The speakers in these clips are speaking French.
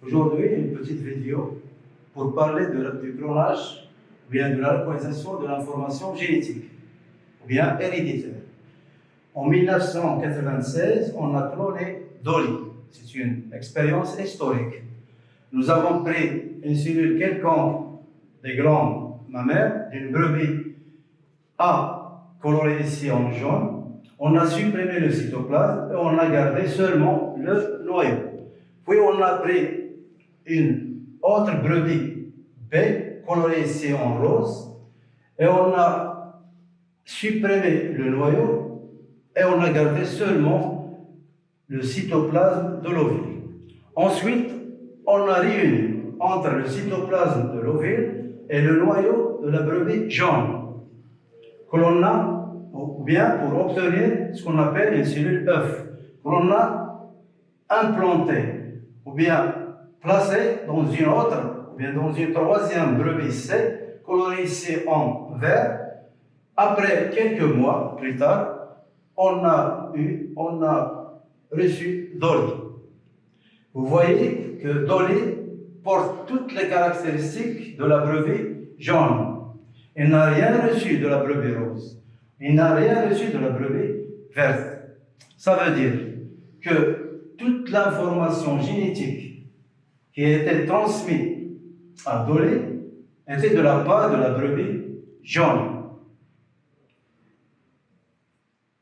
Aujourd'hui, une petite vidéo pour parler du clonage, ou bien de la localisation de l'information génétique, ou bien héréditaire. En 1996, on a cloné Dolly. C'est une expérience historique. Nous avons pris une cellule quelconque des glandes mammaires d'une brebis A colorée ici en jaune. On a supprimé le cytoplasme et on a gardé seulement le noyau. Puis on a pris une autre brebis B colorée ici en rose et on a supprimé le noyau et on a gardé seulement le cytoplasme de l'ovule. Ensuite, on a réuni entre le cytoplasme de l'ovule et le noyau de la brebis jaune, que l'on a, ou bien pour obtenir ce qu'on appelle une cellule œuf, que l'on a implantée, ou bien placée dans une autre, ou bien dans une troisième brebis C, colorée ici en vert. Après quelques mois plus tard, on a reçu Dolly. Vous voyez que Dolly porte toutes les caractéristiques de la brebis jaune. Il n'a rien reçu de la brebis rose. Il n'a rien reçu de la brebis verte. Ça veut dire que toute l'information génétique qui a été transmise à Dolly était de la part de la brebis jaune.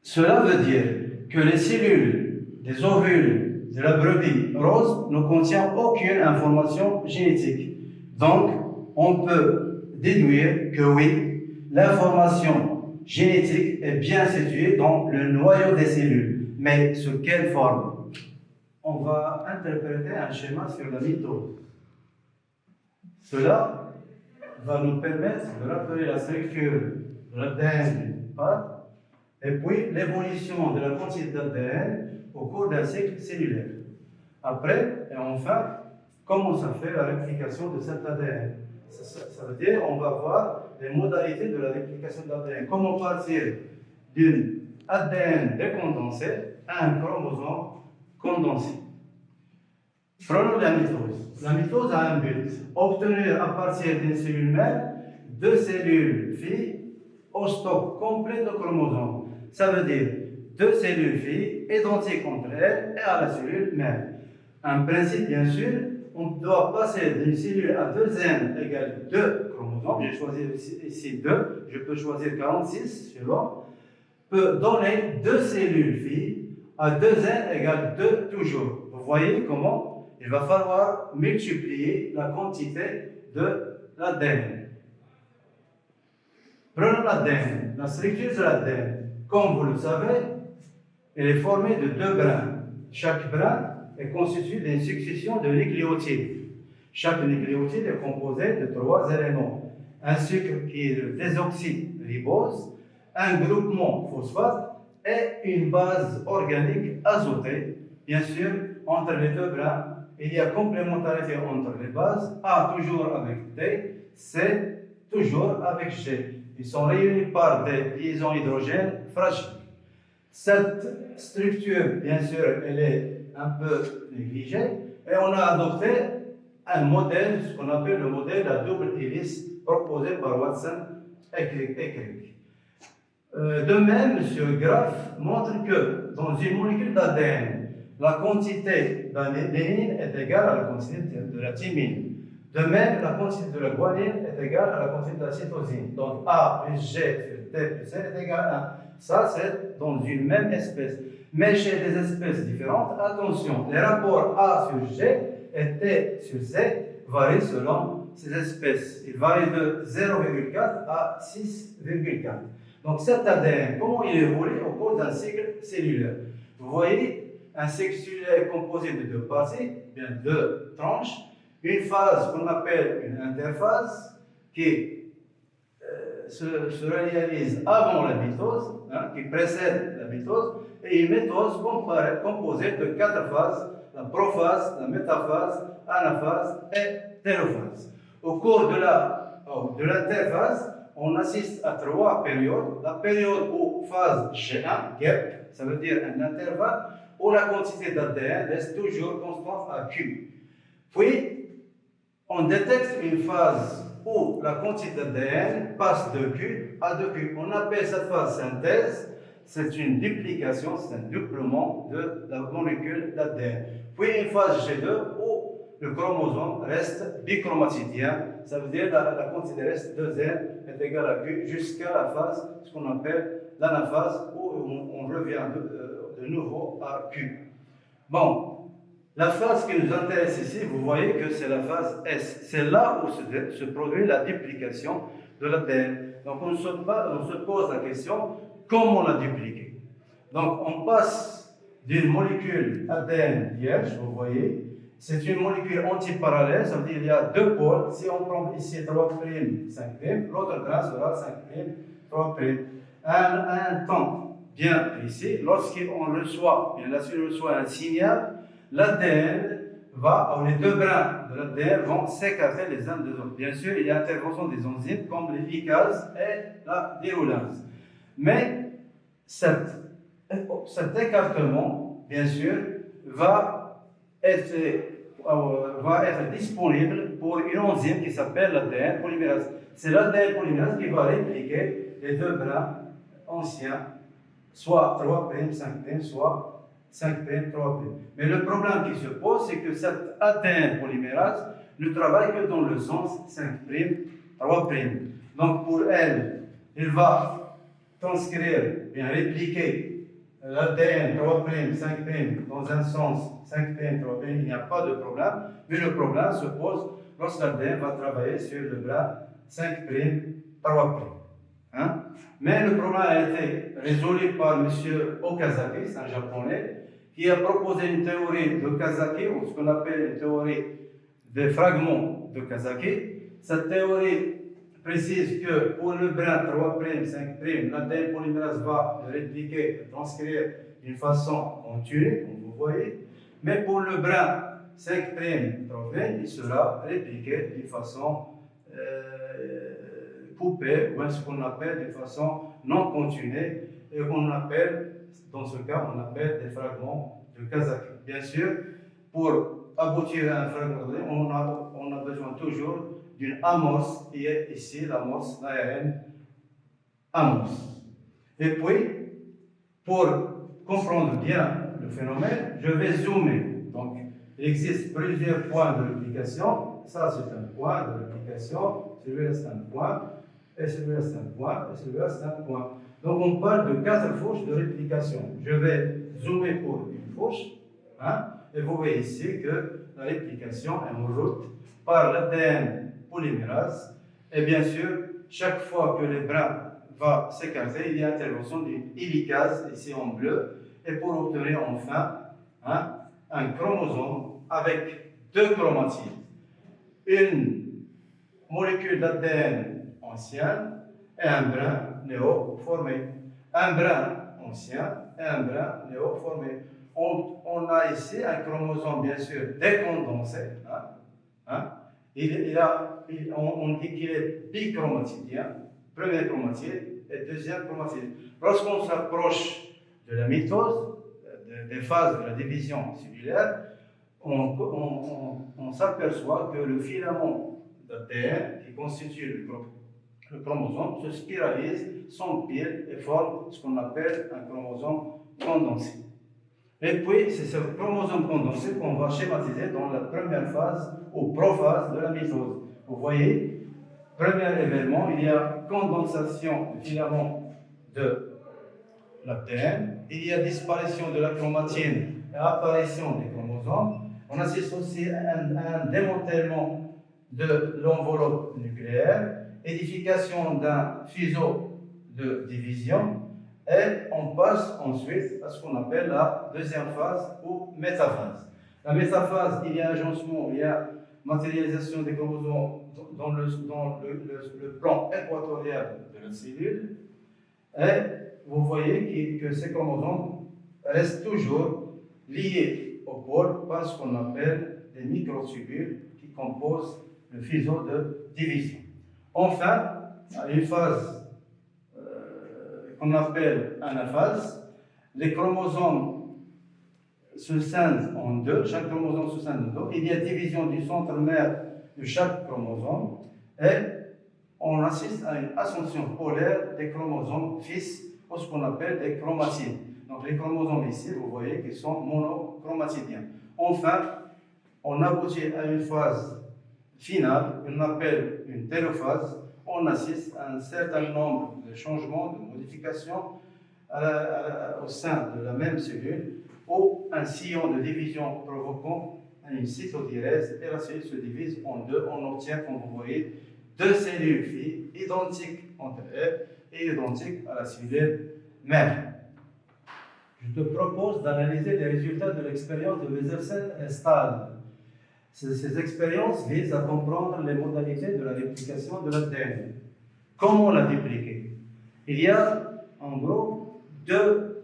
Cela veut dire que les cellules des ovules de la brebis rose ne contiennent aucune information génétique. Donc, on peut déduire que oui, l'information génétique est bien située dans le noyau des cellules. Mais sous quelle forme? On va interpréter un schéma sur la mitose. Cela va nous permettre de rappeler la structure de l'ADN d'une part, et puis l'évolution de la quantité d'ADN au cours d'un cycle cellulaire. Après, et enfin, comment ça fait la réplication de cet ADN? Ça veut dire qu'on va voir les modalités de la réplication de l'ADN. Comment partir d'un ADN décondensé à un chromosome condensé. Prenons la mitose. La mitose a un but, obtenir à partir d'une cellule mère deux cellules filles au stock complet de chromosomes. Ça veut dire deux cellules filles identiques entre elles et à la cellule mère. Un principe, bien sûr, on doit passer d'une cellule à 2n égale 2 chromosomes. J'ai choisi ici 2, je peux choisir 46 selon, peut donner deux cellules filles à 2n égale 2 toujours. Vous voyez comment il va falloir multiplier la quantité de l'ADN. Prenons l'ADN, la structure de l'ADN. Comme vous le savez, elle est formée de deux brins. Chaque brin est constitué d'une succession de nucléotides. Chaque nucléotide est composé de trois éléments. Un sucre qui est le désoxyribose, un groupement phosphate et une base organique azotée. Bien sûr, entre les deux brins, il y a complémentarité entre les bases. A toujours avec T, C toujours avec G. Ils sont réunis par des liaisons hydrogènes fragiles. Cette structure, bien sûr, elle est un peu négligée et on a adopté un modèle, ce qu'on appelle le modèle à double hélice proposé par Watson et Crick. De même, M. Graff montre que dans une molécule d'ADN, la quantité d'adenine est égale à la quantité de la thymine. De même, la quantité de la guanine est égale à la quantité de la cytosine. Donc A plus G sur T plus C est égal à 1. Ça, c'est dans une même espèce. Mais chez des espèces différentes, attention, les rapports A sur G et T sur C varient selon ces espèces. Ils varient de 0,4 à 6,4. Donc cet ADN, comment il évolue au cours d'un cycle cellulaire? Vous voyez, un cycle cellulaire est composé de deux parties, bien deux tranches. Une phase qu'on appelle une interphase qui se réalise avant la mitose, qui précède la mitose, et une mitose composée de quatre phases, la prophase, la métaphase, anaphase et télophase. Au cours de l'interphase, on assiste à trois périodes. La période où phase G1, gap, ça veut dire un intervalle, où la quantité d'ADN reste toujours constante à Q. Puis, on détecte une phase où la quantité d'ADN passe de Q à 2Q. On appelle cette phase synthèse. C'est une duplication, c'est un doublement de la molécule d'ADN. Puis une phase G2 où le chromosome reste bichromatidien, ça veut dire que la quantité reste 2N est égale à Q jusqu'à la phase, ce qu'on appelle l'anaphase, où on revient de nouveau à Q. Bon, la phase qui nous intéresse ici, vous voyez que c'est la phase S. C'est là où se produit la duplication de l'ADN. Donc on se pose la question, comment la dupliquer? Donc on passe d'une molécule ADN vierge, vous voyez, c'est une molécule antiparallèle, ça veut dire qu'il y a deux pôles. Si on prend ici 3', 5', l'autre grain sera 5', 3'. À un temps bien précis, lorsqu'on reçoit, bien sûr, on reçoit un signal, l'ADN va, les deux brins de l'ADN vont s'écarter les uns des autres. Bien sûr, il y a intervention des enzymes comme les ligases et la déroulase. Mais cet écartement, bien sûr, va être disponible pour une enzyme qui s'appelle l'ADN polymérase. C'est l'ADN polymérase qui va répliquer les deux brins anciens, soit 3', 5', soit 5', 3'. Mais le problème qui se pose, c'est que cet ADN polymérase ne travaille que dans le sens 5', 3'. Donc pour elle, il va transcrire, bien répliquer l'ADN 3', 5' dans un sens 5', 3', il n'y a pas de problème, mais le problème se pose lorsque l'ADN va travailler sur le bras 5', 3'. Hein? Mais le problème a été résolu par M. Okazaki, c'est un japonais, qui a proposé une théorie de Kazaki, ou ce qu'on appelle une théorie des fragments de Kazaki. Cette théorie précise que pour le brin 3', 5', l'ADN polymérase va le répliquer, le transcrire d'une façon continue, comme vous voyez, mais pour le brin 5', 3', il sera répliqué d'une façon coupée, ou ce qu'on appelle de façon non continue, et qu'on appelle, dans ce cas, on appelle des fragments de Kazaki. Bien sûr, pour aboutir à un fragment de on a besoin toujours d'une amorce, qui est ici l'amorce d'ARN amorce. Et puis, pour comprendre bien le phénomène, je vais zoomer. Donc, il existe plusieurs points de réplication. Ça, c'est un point de réplication. Celui-là, c'est un point. Et celui-là, c'est un point. Et celui-là, c'est un point. Donc, on parle de 4 fourches de réplication. Je vais zoomer pour une fourche. Hein, et vous voyez ici que la réplication est en route par l'ADN polymérase. Et bien sûr, chaque fois que le brin va s'écarter, il y a intervention d'une hélicase, ici en bleu, et pour obtenir enfin un chromosome avec deux chromatides. Une molécule d'ADN ancienne et un brin néo-formé. Un brin ancien et un brin néo-formé. On a ici un chromosome, bien sûr, décondensé. On dit qu'il est bichromatidien, premier chromatide et deuxième chromatide. Lorsqu'on s'approche de la mitose, des phases de la division cellulaire, on s'aperçoit que le filament d'ADN qui constitue le chromosome se spiralise, s'empile et forme ce qu'on appelle un chromosome condensé. Et puis, c'est ce chromosome condensé qu'on va schématiser dans la première phase ou prophase de la mitose. Vous voyez, premier événement, il y a condensation du filament de l'ADN, il y a disparition de la chromatine et apparition des chromosomes. On assiste aussi à un démantèlement de l'enveloppe nucléaire, édification d'un fuseau de division, et on passe ensuite à ce qu'on appelle la deuxième phase ou métaphase. La métaphase, il y a agencement, il y a matérialisation des chromosomes dans le plan équatorial de la cellule, et vous voyez que ces chromosomes restent toujours liés au pôle par ce qu'on appelle des microtubules qui composent le fuseau de division. Enfin, une phase qu'on appelle anaphase, les chromosomes se scinde en deux, chaque chromosome se scinde en deux. Il y a division du centre mère de chaque chromosome et on assiste à une ascension polaire des chromosomes fils, ou ce qu'on appelle des chromatides. Donc les chromosomes ici, vous voyez qu'ils sont monochromatidiens. Enfin, on aboutit à une phase finale, qu'on appelle une télophase. On assiste à un certain nombre de changements, de modifications au sein de la même cellule, ou un sillon de division provoquant une cytodyrèse, et la cellule se divise en deux. On obtient, comme vous voyez, deux cellules filles identiques entre elles et identiques à la cellule mère. Je te propose d'analyser les résultats de l'expérience de Weselsen et Stahl. Ces expériences visent à comprendre les modalités de la réplication de l'ADN. Comment la dupliquer? Il y a en gros deux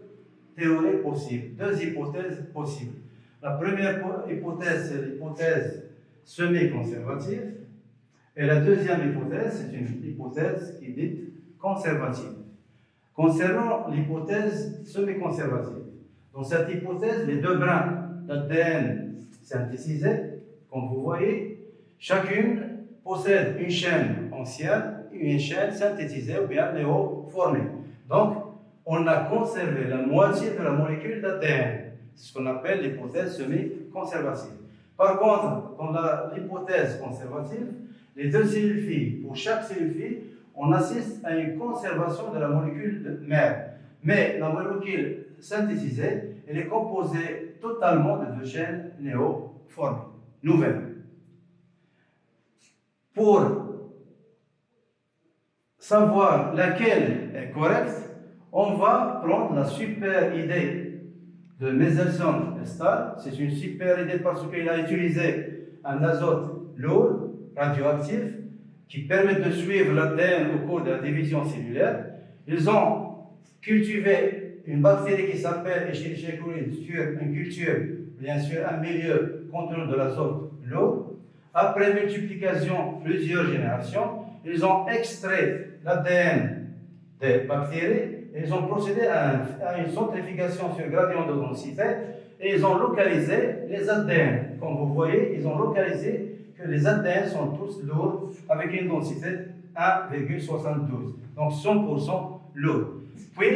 théories possibles, deux hypothèses possibles. La première hypothèse, c'est l'hypothèse semi-conservative, et la deuxième hypothèse, c'est une hypothèse qui est dite conservative. Concernant l'hypothèse semi-conservative, dans cette hypothèse, les deux brins d'ADN synthétisés, comme vous voyez, chacune possède une chaîne ancienne et une chaîne synthétisée ou bien néo-formée. Donc, on a conservé la moitié de la molécule d'ADN. C'est ce qu'on appelle l'hypothèse semi-conservative. Par contre, dans l'hypothèse conservative, les deux cellules filles, pour chaque cellule fille, on assiste à une conservation de la molécule mère. Mais la molécule synthétisée, elle est composée totalement de deux chaînes néo-formées, nouvelles. Pour savoir laquelle est correcte, on va prendre la super idée de Weselsen et Stahl. C'est une super idée parce qu'il a utilisé un azote lourd, radioactif, qui permet de suivre l'ADN au cours de la division cellulaire. Ils ont cultivé une bactérie qui s'appelle Escherichia coli sur une culture, bien sûr, un milieu contenant de l'azote lourd. Après multiplication, plusieurs générations, ils ont extrait l'ADN des bactéries et ils ont procédé à une centrifugation sur gradient de densité et ils ont localisé les ADN. Comme vous voyez, ils ont localisé que les ADN sont tous lourds avec une densité 1,72, donc 100% lourd. Puis,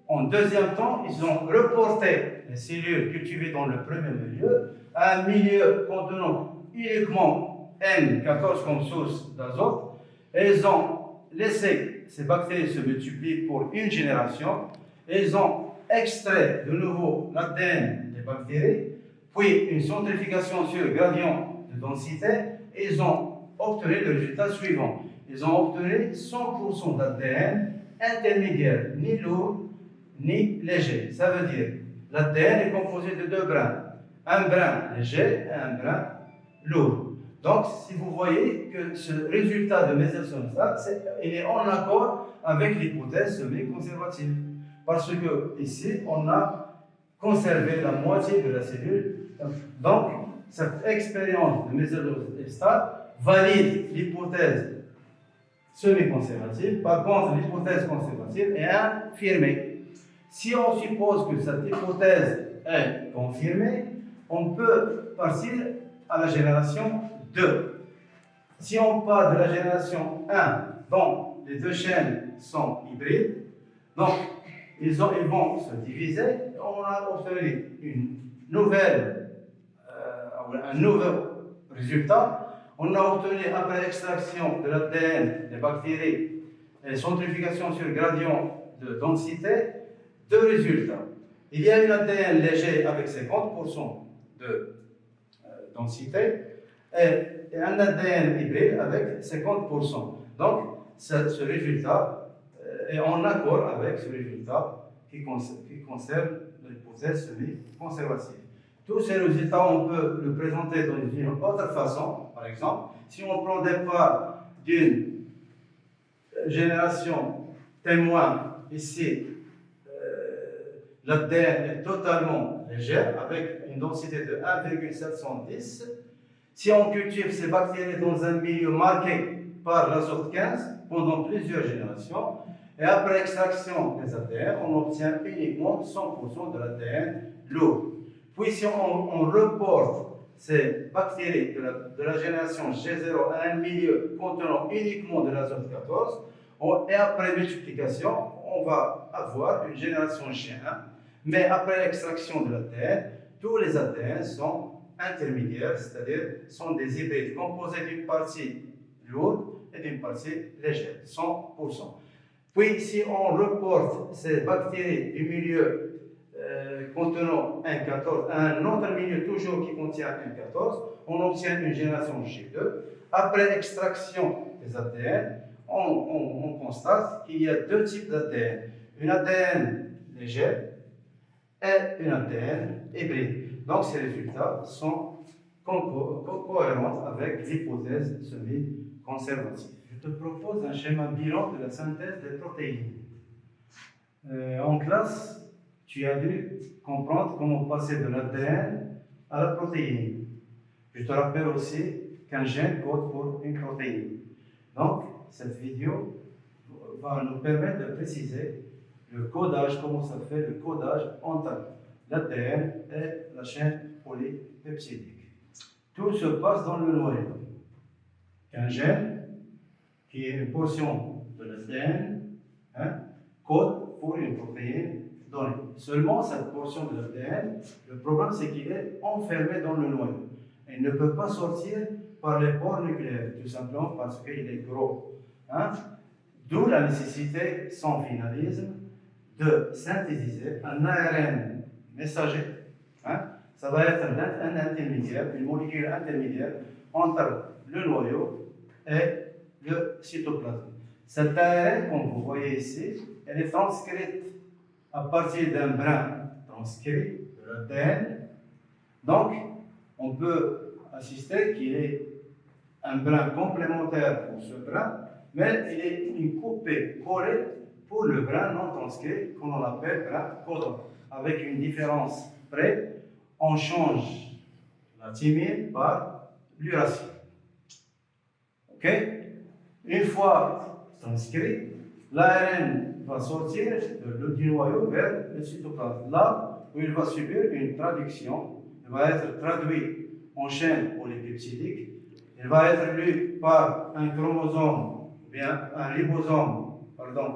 en deuxième temps, ils ont reporté les cellules cultivées dans le premier milieu à un milieu contenant uniquement N14 comme source d'azote et ils ont laissé ces bactéries se multiplier pour une génération et ils ont extrait de nouveau l'ADN des bactéries, puis une centrifugation sur le gradient de densité et ils ont obtenu le résultat suivant. Ils ont obtenu 100% d'ADN intermédiaire, ni lourd ni léger. Ça veut dire l'ADN est composé de deux brins, un brin léger et un brin lourd. Donc, si vous voyez que ce résultat de Weselsen il est en accord avec l'hypothèse semi-conservative. Parce que ici, on a conservé la moitié de la cellule. Donc, cette expérience de Weselsen valide l'hypothèse semi-conservative. Par contre, l'hypothèse conservative est infirmée. Si on suppose que cette hypothèse est confirmée, on peut partir à la génération 2. Si on part de la génération 1, dont les deux chaînes sont hybrides, donc ils vont se diviser, on a obtenu un nouveau résultat. On a obtenu, après l'extraction de l'ADN des bactéries et centrifugation sur le gradient de densité, deux résultats. Il y a un ADN léger avec 50% de densité et un ADN hybride avec 50%. Donc, ce résultat est en accord avec ce résultat qui concerne l'hypothèse semi-conservative. Tous ces résultats, on peut le présenter d'une autre façon. Par exemple, si on prend des parts d'une génération témoin, ici, l'ADN est totalement léger, avec une densité de 1,710. Si on cultive ces bactéries dans un milieu marqué par l'azote 15 pendant plusieurs générations, et après extraction des ADN, on obtient uniquement 100% de l'ADN lourd. Puis si on reporte ces bactéries de la génération G0 à un milieu contenant uniquement de l'azote 14, et après multiplication, on va avoir une génération G1, mais après l'extraction de l'ADN, tous les ADN sont intermédiaires, c'est-à-dire sont des hybrides composés d'une partie lourde et d'une partie légère, 100%. Puis, si on reporte ces bactéries du milieu contenant un 14 à un autre milieu toujours qui contient un 14, on obtient une génération G2. Après extraction des ADN, on constate qu'il y a deux types d'ADN. Une ADN léger et une ADN hybride. Donc, ces résultats sont cohérents avec l'hypothèse semi-conservative. Je te propose un schéma bilan de la synthèse des protéines. En classe, tu as dû comprendre comment passer de l'ADN à la protéine. Je te rappelle aussi qu'un gène code pour une protéine. Donc, cette vidéo va nous permettre de préciser le codage, comment ça fait le codage entre l'ADN et la chaîne polypeptidique. Tout se passe dans le noyau. Un gène, qui est une portion de l'ADN, code pour une protéine donnée. Seulement, cette portion de l'ADN, le problème c'est qu'il est enfermé dans le noyau. Il ne peut pas sortir par les pores nucléaires, tout simplement parce qu'il est gros. D'où la nécessité, sans finalisme, de synthétiser un ARN messager. Ça va être un intermédiaire, une molécule intermédiaire entre le noyau et le cytoplasme. Cette ARN, comme vous voyez ici, elle est transcrite à partir d'un brin transcrit de l'ADN. Donc, on peut assister qu'il est un brin complémentaire pour ce brin, mais il est une coupée collée pour le brin non transcrit qu'on appelle brin codon. Avec une différence près, on change la thymine par l'uracile. Ok? Une fois transcrit, l'ARN va sortir du noyau vers le cytoplasme. Là où il va subir une traduction, il va être traduit en chaîne polypeptidique, il va être lu par un chromosome, ou bien un ribosome, pardon,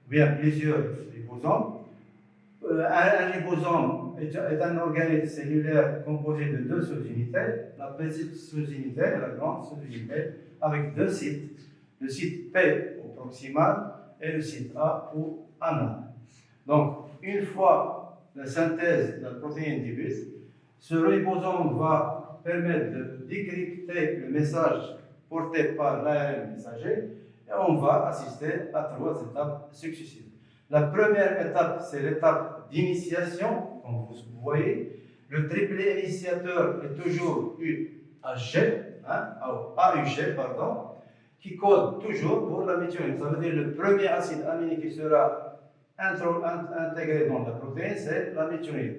ou bien plusieurs ribosomes. Un ribosome est un organisme cellulaire composé de deux sous-unités, la petite sous-unité et la grande sous-unité, avec deux sites, le site P au proximal et le site A au anal. Donc, une fois la synthèse de la protéine débute, ce ribosome va permettre de décrypter le message porté par l'ARN messager et on va assister à trois étapes successives. La première étape, c'est l'étape d'initiation, comme vous voyez. Le triplet initiateur est toujours UAG, qui code toujours pour la méthionine. Ça veut dire que le premier acide aminé qui sera intégré dans la protéine, c'est la méthionine.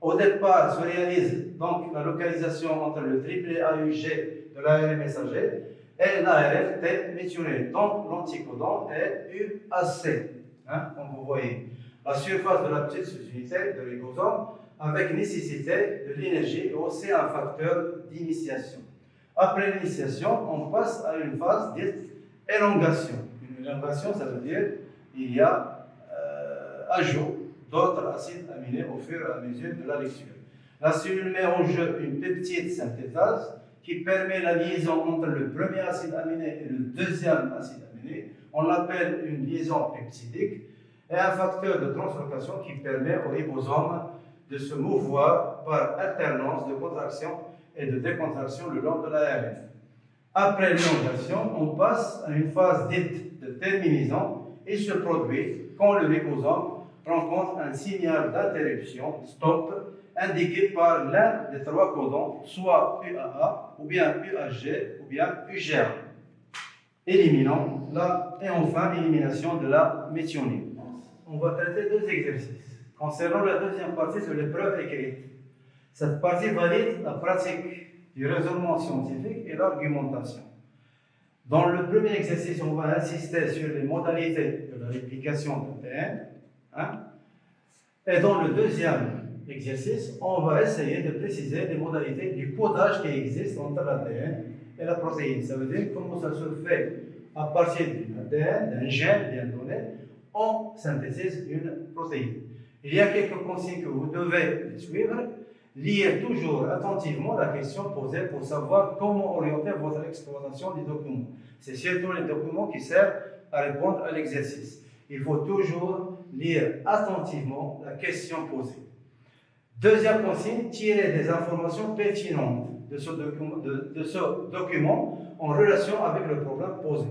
Au départ, se réalise donc la localisation entre le triplet AUG de l'ARN messager et l'ARN méthionine. Donc, l'anticodon est UAC. Comme vous voyez, la surface de la petite sous-unité de ribosome avec nécessité de l'énergie et aussi un facteur d'initiation. Après l'initiation, on passe à une phase dite élongation. Une élongation, ça veut dire qu'il y a ajout d'autres acides aminés au fur et à mesure de la lecture. La cellule met en jeu une peptide synthétase qui permet la liaison entre le premier acide aminé et le deuxième acide aminé. On l'appelle une liaison peptidique, et un facteur de translocation qui permet au ribosome de se mouvoir par alternance de contraction et de décontraction le long de l'ARN. Après l'élongation, on passe à une phase dite de terminaison et se produit quand le ribosome rencontre un signal d'interruption, stop, indiqué par l'un des trois codons, soit UAA, ou bien UAG, ou bien UGA. Éliminant là, et enfin élimination de la méthionine. On va traiter deux exercices. Concernant la deuxième partie sur l'épreuve écrite, cette partie valide la pratique du raisonnement scientifique et l'argumentation. Dans le premier exercice, on va insister sur les modalités de la réplication d'ADN. Et dans le deuxième exercice, on va essayer de préciser les modalités du codage qui existe entre l'ADN et la protéine. Ça veut dire comment ça se fait à partir d'un ADN, d'un gène bien donné, on synthétise une protéine. Il y a quelques consignes que vous devez suivre. Lire toujours attentivement la question posée pour savoir comment orienter votre exploitation des documents. C'est surtout les documents qui servent à répondre à l'exercice. Il faut toujours lire attentivement la question posée. Deuxième consigne, tirer des informations pertinentes de ce document en relation avec le problème posé.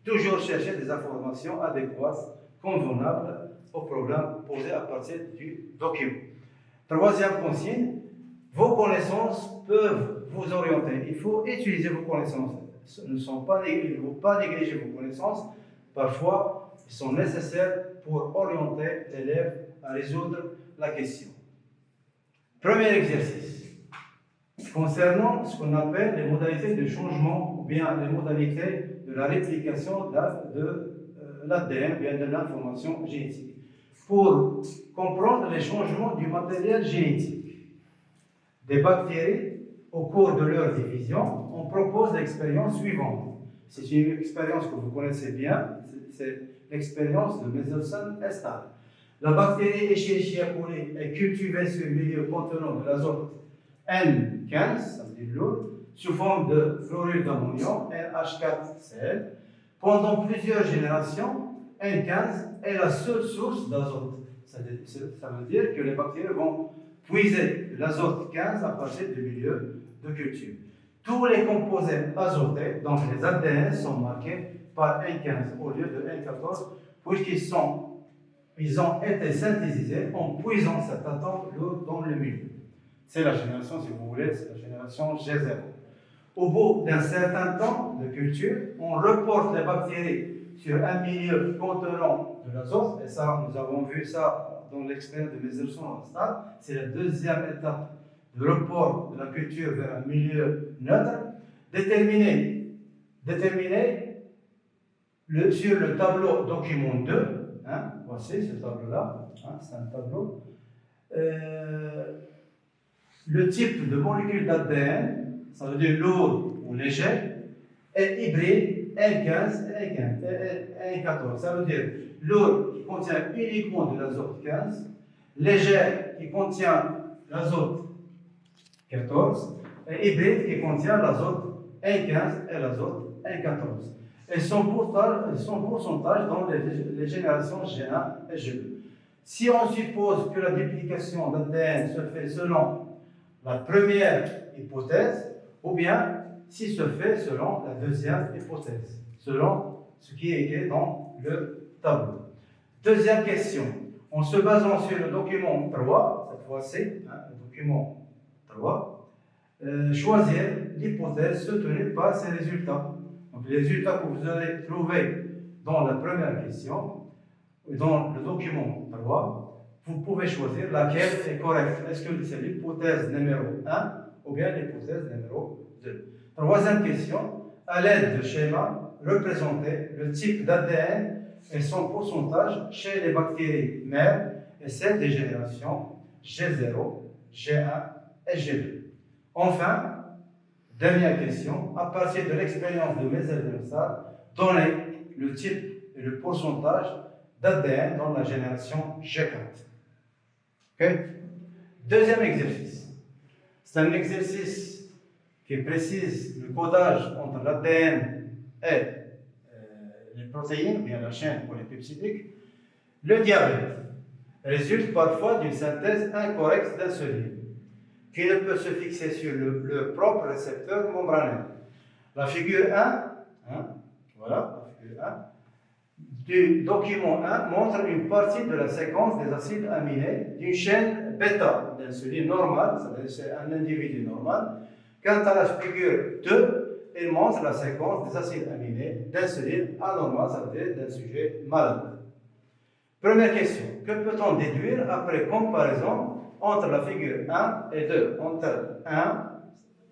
Toujours chercher des informations adéquates, convenables au problème posé à partir du document. Troisième consigne, vos connaissances peuvent vous orienter. Il faut utiliser vos connaissances. Il ne faut pas négliger vos connaissances. Parfois, ils sont nécessaires pour orienter l'élève à résoudre la question. Premier exercice. Concernant ce qu'on appelle les modalités de changement ou bien les modalités de la réplication de l'ADN, bien de l'information génétique. Pour comprendre les changements du matériel génétique des bactéries au cours de leur division, on propose l'expérience suivante. C'est une expérience que vous connaissez bien, c'est l'expérience de Meselson-Estal. La bactérie Escherichia coli est cultivée sur le milieu contenant de l'azote N15, ça veut dire lourd, sous forme de fluorure d'ammonium, NH4Cl. Pendant plusieurs générations, N15 est la seule source d'azote. Ça veut dire que les bactéries vont puiser l'azote 15 à partir du milieu de culture. Tous les composés azotés, donc les ADN, sont marqués par N15 au lieu de N14, puisqu'ils ont été synthétisés en puisant cet atome lourd dans le milieu. C'est la génération, si vous voulez, c'est la génération G0. Au bout d'un certain temps de culture, on reporte les bactéries sur un milieu contenant de l'azote, et ça, nous avons vu ça dans l'expérience de Meselson-Estal. C'est la deuxième étape de report de la culture vers un milieu neutre. Déterminer sur le tableau document 2, voici ce tableau-là, c'est un tableau. Le type de molécule d'ADN, ça veut dire lourd ou léger, est hybride N15 et N14. Ça veut dire lourd qui contient uniquement de l'azote 15, léger qui contient l'azote 14, et hybride qui contient l'azote N15 et l'azote N14. Et son pourcentage dans les générations G1 et G2. Si on suppose que la duplication d'ADN se fait selon la première hypothèse, ou bien si se fait selon la deuxième hypothèse, selon ce qui est écrit dans le tableau. Deuxième question. En se basant sur le document 3, cette fois-ci, le document 3, choisir l'hypothèse soutenue par ces résultats. Donc, les résultats que vous allez trouver dans la première question, dans le document 3, vous pouvez choisir laquelle est correcte. Est-ce que c'est l'hypothèse numéro 1 ou bien l'hypothèse numéro 2? Troisième question, à l'aide de schéma, représentez le type d'ADN et son pourcentage chez les bactéries mères et celles des générations G0, G1 et G2. Enfin, dernière question, à partir de l'expérience de Meselson-Estal, donnez le type et le pourcentage d'ADN dans la génération G4. Okay? Deuxième exercice. C'est un exercice qui précise le codage entre l'ADN et les protéines, ou bien la chaîne polypeptidique. Le diabète résulte parfois d'une synthèse incorrecte d'insuline, qui ne peut se fixer sur le propre récepteur membranaire. La figure 1, voilà, la figure 1, du document 1 montre une partie de la séquence des acides aminés d'une chaîne bêta d'insuline normale, c'est un individu normal. Quant à la figure 2, elle montre la séquence des acides aminés d'insuline anormale, ça veut dire d'un sujet malade. Première question, que peut-on déduire après comparaison entre la figure 1 et 2? Entre 1,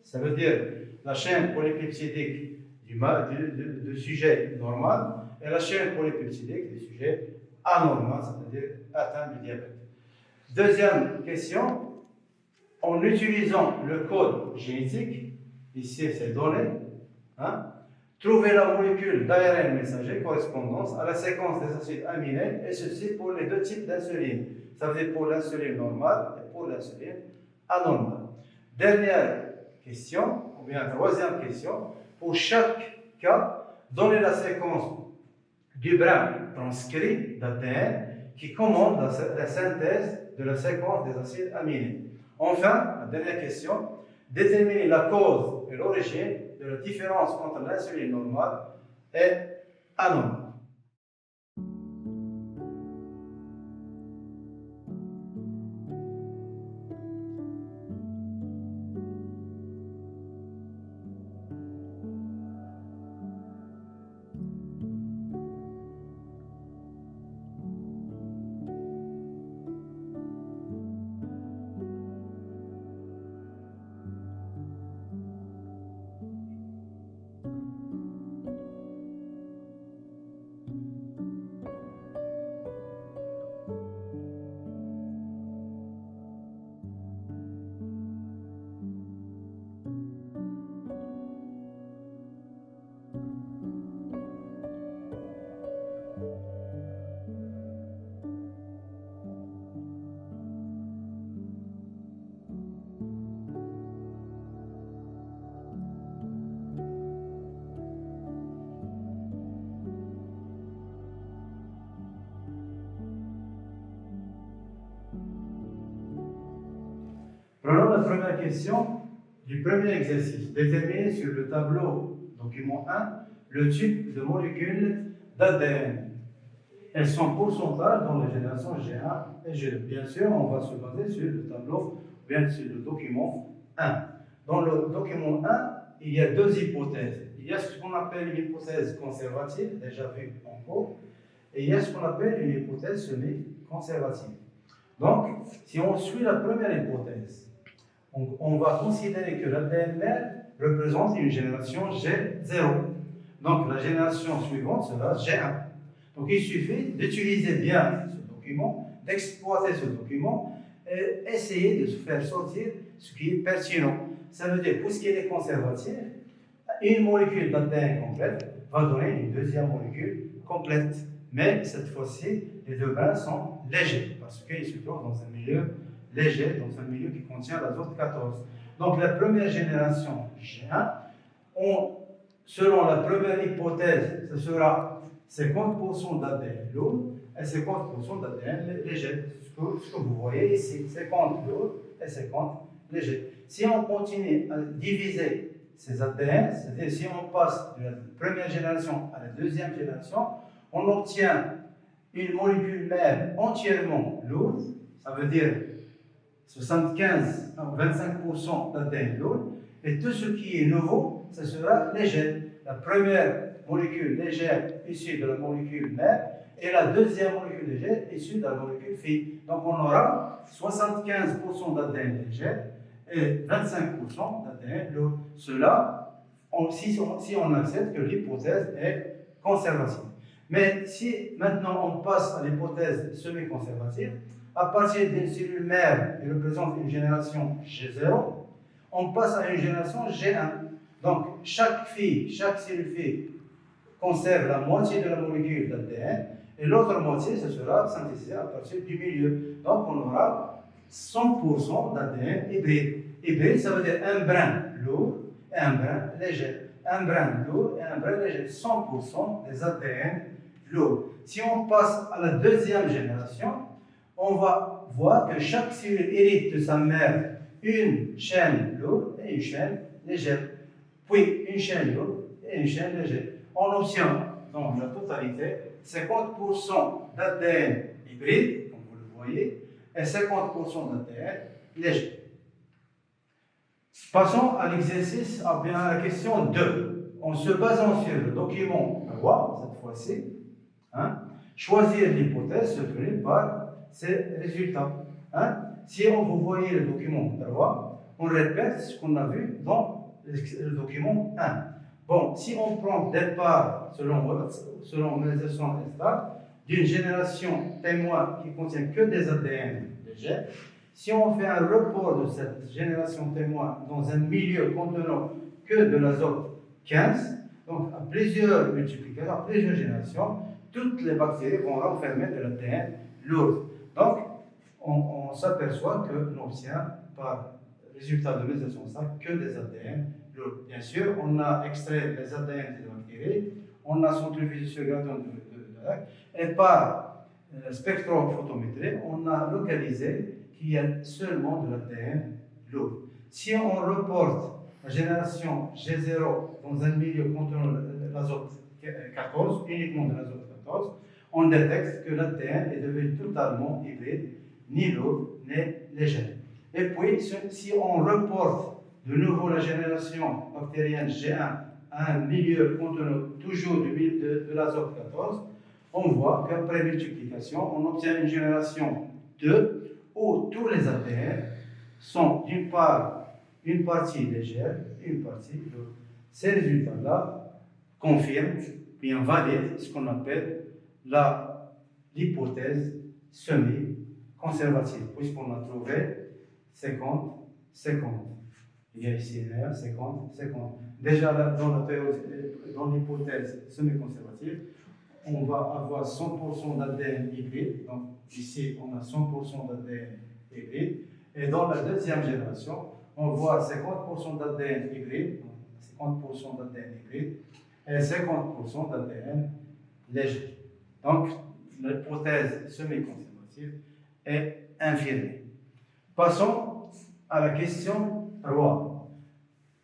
ça veut dire la chaîne polypeptidique du sujet normal, et la chaîne polypeptidique du sujet anormal, c'est-à-dire atteint du diabète. Deuxième question, en utilisant le code génétique, ici c'est donné, hein, trouver la molécule d'ARN messager correspondance à la séquence des acides aminés, et ceci pour les deux types d'insuline. Ça veut dire pour l'insuline normale et pour l'insuline anormale. Dernière question, ou bien troisième question, pour chaque cas, donner la séquence du brin transcrit d'ADN qui commande la synthèse de la séquence des acides aminés. Enfin, la dernière question, déterminer la cause et l'origine de la différence entre l'insuline normale et anormale. Prenons la première question du premier exercice. Déterminer sur le tableau document 1 le type de molécules d'ADN. Elles sont pourcentage dans les générations G1 et G2. Bien sûr, on va se baser sur le tableau, bien sur le document 1. Dans le document 1, il y a deux hypothèses. Il y a ce qu'on appelle une hypothèse conservative, déjà vue en cours, et il y a ce qu'on appelle une hypothèse semi-conservative. Donc, si on suit la première hypothèse, on va considérer que l'ADN mère représente une génération G0. Donc, la génération suivante sera G1. Donc, il suffit d'utiliser bien ce document, d'exploiter ce document et essayer de se faire sortir ce qui est pertinent. Ça veut dire, puisqu'il est conservatif, une molécule d'ADN complète va donner une deuxième molécule complète. Mais cette fois-ci, les deux brins sont légers parce qu'ils se trouvent dans un milieu léger, dans un milieu qui contient l'azote 14. Donc, la première génération G1, selon la première hypothèse, ce sera 50% d'ADN lourd et 50% d'ADN léger. Ce que vous voyez ici, 50 lourd et 50 léger. Si on continue à diviser ces ADN, c'est-à-dire si on passe de la première génération à la deuxième génération, on obtient une molécule mère entièrement lourde, ça veut dire 75 à 25% d'ADN lourd, et tout ce qui est nouveau, ce sera léger. La première molécule légère issue de la molécule mère et la deuxième molécule légère issue de la molécule fille. Donc on aura 75% d'ADN léger et 25% d'ADN lourd. Cela, si on accepte que l'hypothèse est conservative. Mais si maintenant on passe à l'hypothèse semi-conservative, à partir d'une cellule mère qui représente une génération G0, on passe à une génération G1. Donc chaque cellule fille conserve la moitié de la molécule d'ADN et l'autre moitié, ce sera synthétisé à partir du milieu. Donc on aura 100% d'ADN hybride. Hybride, ça veut dire un brin lourd et un brin léger. Un brin lourd et un brin léger. 100% des ADN lourds. Si on passe à la deuxième génération, on va voir que chaque cellule hérite de sa mère une chaîne lourde et une chaîne légère. Puis une chaîne lourde et une chaîne légère. On obtient dans la totalité 50% d'ADN hybride, comme vous le voyez, et 50% d'ADN léger. Passons à l'exercice, à bien à la question 2. En se basant sur le document 3, cette fois-ci, choisir l'hypothèse soutenue par ces résultats. Si vous voyez le document 3, on répète ce qu'on a vu dans le document 1. Bon, si on prend départ, selon organisation stable, d'une génération témoin qui contient que des ADN légers, Si on fait un report de cette génération témoin dans un milieu contenant que de l'azote 15, donc à plusieurs multiplications, à plusieurs générations, toutes les bactéries vont renfermer de l'ADN lourd. Donc, on s'aperçoit que l'on obtient par résultat de méthanisation que des ADN lourds. Bien sûr, on a extrait les ADN des bactéries, on a centrifugé sur gradient de lac, et par spectrophotométrie, on a localisé qu'il y a seulement de l'ADN lourd. Si on reporte la génération G0 dans un milieu contenant l'azote 14, uniquement de l'azote 14, on détecte que l'ADN est devenu totalement hybride, ni lourd, ni léger. Et puis, si on reporte de nouveau la génération bactérienne G1 à un milieu contenant toujours de l'azote 14, on voit qu'après multiplication, on obtient une génération 2 où tous les ADN sont d'une part une partie légère et une partie lourde. Ces résultats-là confirment, bien valident ce qu'on appelle l'hypothèse semi-conservative, puisqu'on a trouvé 50, 50. Il y a ici R, 50, 50. Déjà dans l'hypothèse semi-conservative, on va avoir 100% d'ADN hybride. Donc ici, on a 100% d'ADN hybride. Et dans la deuxième génération, on voit 50% d'ADN hybride, 50% d'ADN hybride et 50% d'ADN léger. Donc, l'hypothèse semi-conservative est infirmée. Passons à la question 3.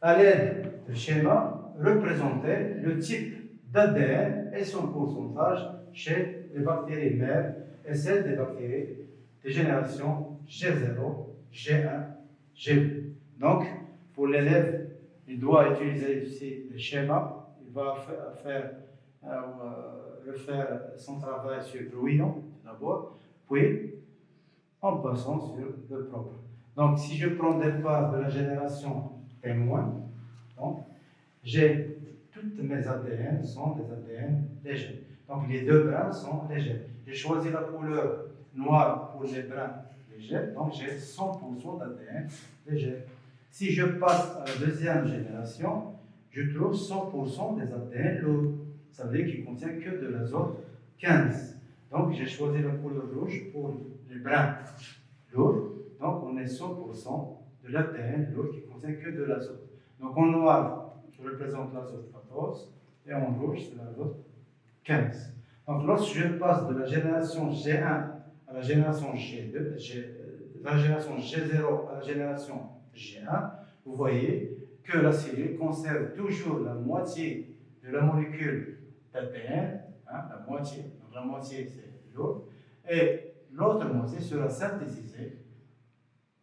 À l'aide du schéma, représentez le type d'ADN et son pourcentage chez les bactéries mères et celles des bactéries de génération G0, G1, G2. Donc, pour l'élève, il doit utiliser ici le schéma. Il va refaire son travail sur le brouillon d'abord, puis en passant sur le propre. Donc, si je prends des parts de la génération témoin, donc, j'ai toutes mes ADN sont des ADN légers. Donc, les deux brins sont légers. J'ai choisi la couleur noire pour les brins légers, donc j'ai 100% d'ADN léger. Si je passe à la deuxième génération, je trouve 100% des ADN lourds. Ça veut dire qu'il ne contient que de l'azote 15. Donc, j'ai choisi la couleur rouge pour les brins lourds. Donc, on est 100% de l'ADN lourd qui ne contient que de l'azote. Donc, en noir, je représente l'azote 14 et en rouge, c'est l'azote 15. Donc, lorsque je passe de la génération G1 à la génération G2, de la génération G0 à la génération G1, vous voyez que la cellule conserve toujours la moitié de la molécule d'ADN, la moitié, donc la moitié c'est l'eau, et l'autre moitié sera synthétisée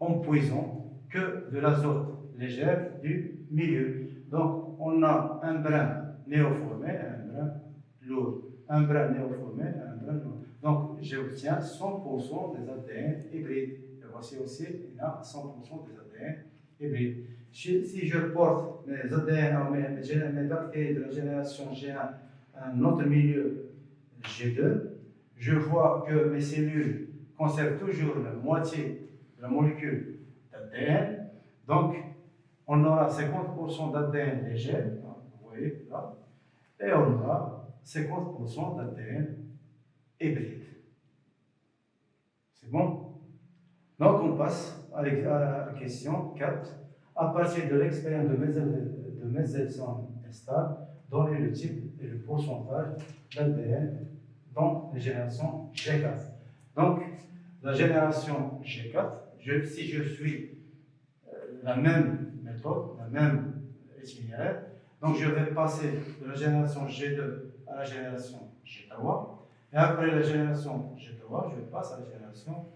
en puisant que de l'azote légère du milieu. Donc on a un brin néoformé et un brin lourd. Un brin néoformé et un brin lourd. Donc j'obtiens 100% des ADN hybrides. Et voici aussi, il y a 100% des ADN hybrides. Si je porte mes ADN, mes bactéries de la génération G1 à un autre milieu G2, je vois que mes cellules conservent toujours la moitié de la molécule d'ADN. Donc, on aura 50% d'ADN léger, vous voyez là, et on aura 50% d'ADN hybride. C'est bon? Donc, on passe à la question 4. À partir de l'expérience de Mendelssohn-Esther, donnez le type et le pourcentage d'ADN dans les générations G4. Donc, la génération G4, si je suis la même méthode, la même itinéraire, donc je vais passer de la génération G2 à la génération G3, et après la génération G3, je passe à la génération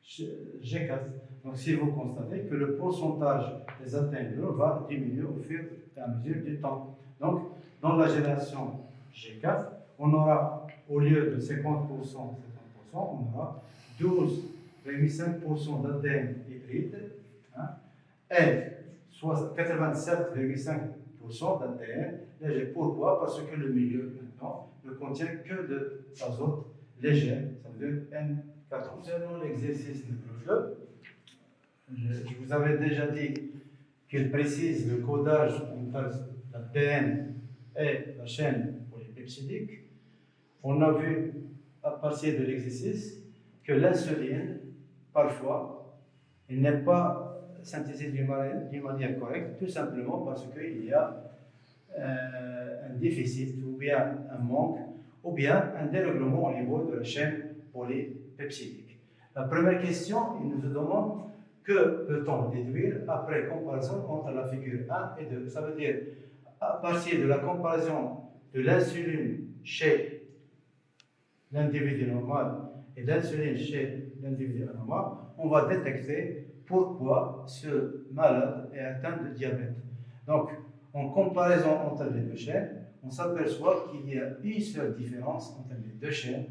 G4. Donc, si vous constatez que le pourcentage des ADN va diminuer au fur et à mesure du temps. Donc, dans la génération G4, on aura, au lieu de 50%, on aura 12,5% d'ADN hybride et 87,5% d'ADN léger. Pourquoi? Parce que le milieu, maintenant, ne contient que de l'azote léger, ça veut dire N14. Concernant l'exercice numéro 2, Je vous avais déjà dit qu'il précise le codage entre l'ADN et la chaîne polypeptidique. On a vu à partir de l'exercice que l'insuline, parfois, il n'est pas synthétisée d'une manière correcte, tout simplement parce qu'il y a un déficit, ou bien un manque, ou bien un dérèglement au niveau de la chaîne polypeptidique. La première question, il nous demande que peut-on déduire après comparaison entre la figure 1 et 2. Ça veut dire, à partir de la comparaison de l'insuline chez l'individu normal et l'insuline chez l'individu anormal, on va détecter pourquoi ce malade est atteint de diabète. Donc, en comparaison entre les deux chaînes, on s'aperçoit qu'il y a une seule différence entre les deux chaînes,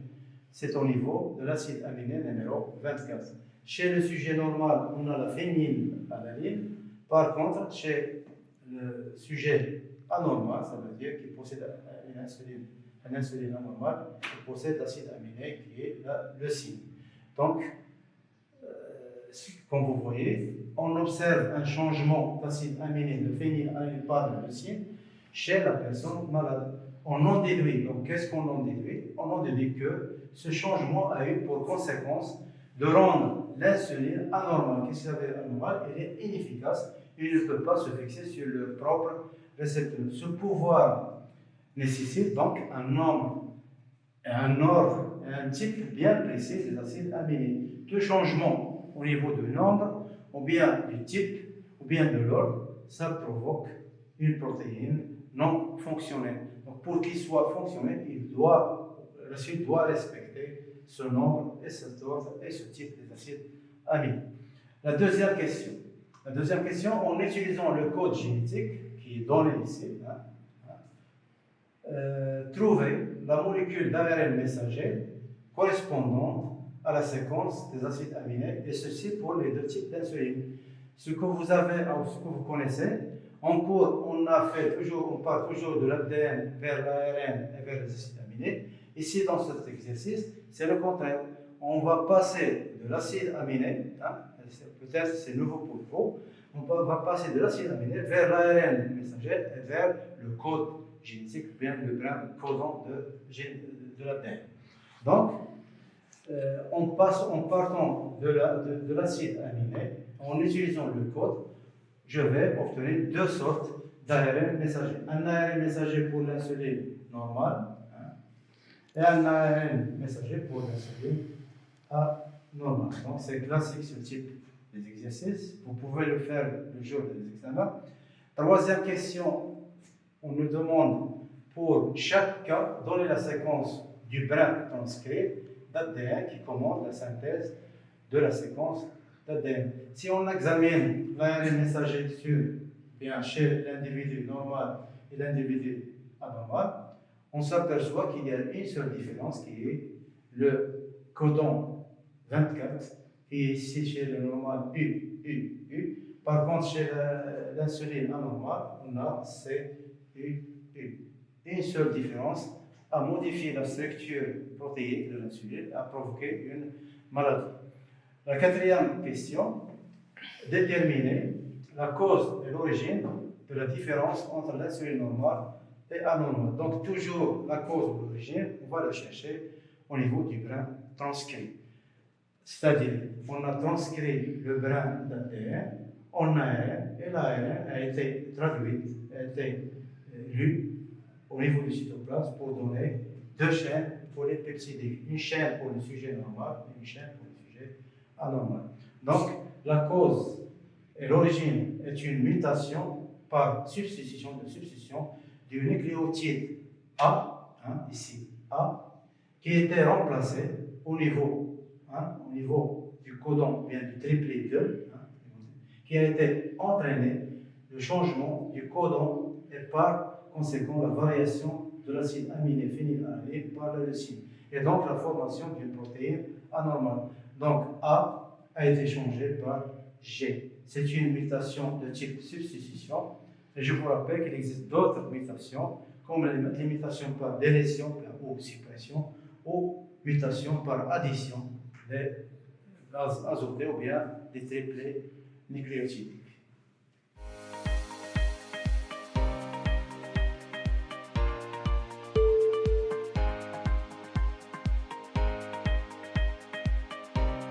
c'est au niveau de l'acide aminé numéro 24. Chez le sujet normal, on a la phénylalanine. Par contre, chez le sujet anormal, ça veut dire qu'il possède une insuline anormale, qui possède l'acide aminé qui est la leucine. Donc, comme vous voyez, on observe un changement d'acide aminé de phénylalanine par la leucine chez la personne malade. On en déduit, donc qu'est-ce qu'on en déduit? On en déduit que ce changement a eu pour conséquence de rendre l'insuline anormale. Qu'est-ce que ça veut dire anormale? Elle est inefficace, il ne peut pas se fixer sur le propre récepteur. Ce pouvoir nécessite donc un nombre, un ordre, un type bien précis des acides aminés. Tout changement au niveau du nombre, ou bien du type, ou bien de l'ordre, ça provoque une protéine non fonctionnelle. Donc pour qu'il soit fonctionnel, l'acide doit respecter ce nombre et cet ordre et ce type d'acides aminés. La deuxième question, en utilisant le code génétique qui est donné ici, trouver la molécule d'ARN messager correspondante à la séquence des acides aminés, et ceci pour les deux types d'insuline. Ce que vous avez, ou ce que vous connaissez, en cours, on part toujours de l'ADN vers l'ARN et vers les acides aminés. Ici, dans cet exercice, c'est le contraire. On va passer de l'acide aminé, peut-être c'est nouveau pour vous, on va passer de l'acide aminé vers l'ARN messager et vers le code génétique, bien le brin codant de l'ADN. Donc, en partant de l'acide aminé, en utilisant le code, je vais obtenir deux sortes d'ARN messager. Un ARN messager pour l'insuline normale et un ARN messager pour l'insuline anormale. Donc c'est classique ce type d'exercice. Vous pouvez le faire le jour des examens. Troisième question, on nous demande pour chaque cas, donner la séquence du brin transcrit d'ADN qui commande la synthèse de la séquence d'ADN. Si on examine l'ARN messager chez l'individu normal et l'individu anormal, on s'aperçoit qu'il y a une seule différence qui est le codon 24, qui est ici chez le normal U. Par contre, chez l'insuline anormale, on a CU. Une seule différence a modifié la structure protéique de l'insuline et a provoqué une maladie. La quatrième question, déterminer la cause et l'origine de la différence entre l'insuline normale et anormale. Donc toujours la cause ou l'origine, on va la chercher au niveau du brin transcrit. C'est-à-dire, on a transcrit le brin d'ADN en ARN et l'ARN a été traduit, a été lu au niveau du cytoplasme pour donner deux chaînes polypeptidiques, une chaîne pour le sujet normal et une chaîne pour le sujet anormal. Donc, la cause et l'origine est une mutation par substitution du nucléotide A, ici A, qui était remplacé au niveau du codon, bien du triplet 2, qui a été entraîné le changement du codon et par conséquent la variation de l'acide aminé phénylalanine par la leucine, et donc la formation d'une protéine anormale. Donc A a été changé par G. C'est une mutation de type substitution, et je vous rappelle qu'il existe d'autres mutations, comme les mutations par délétion ou suppression, ou mutations par addition des bases azotées ou bien des triplets nucléotides.